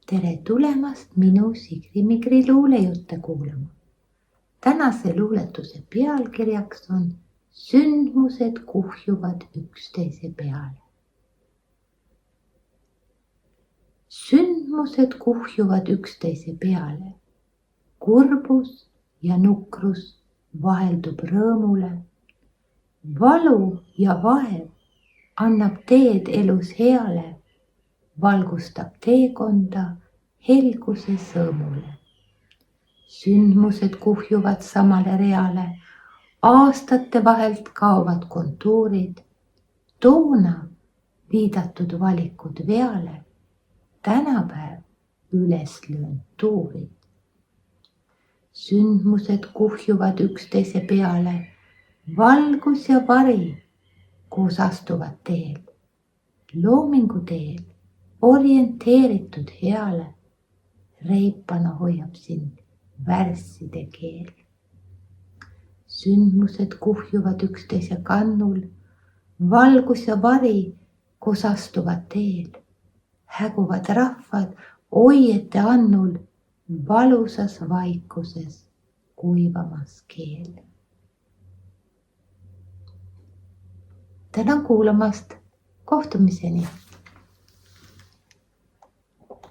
tere tulemast minu Sigri-Migri luulejutte kuulama. Tänase luuletuse pealkirjaks on Sündmused kuhjuvad üksteise peale. Sündmused kuhjuvad üksteise peale. Kurbus ja nukrus vaheldub rõõmule. Valu ja vaev annab teed elus heale. Valgustab teekonda helguse sõõmule. Sündmused kuhjuvad samale reale, aastate vahelt kaovad kontuurid, toona viidatud valikud veale, tänapäev üleslöönud tuurid. Sündmused kuhjuvad üksteise peale, valgus ja vari koos astuvad teel, loomingu teel. Orienteeritud heale, reipana hoiab sind värsside keel. Sündmused kuhjuvad üksteise kannul, valgus ja vari koos astuvad teel, häguvad rahvad oiete annul, valusas vaikuses kuivamas keel. Tänan kuulamast, kohtumiseni!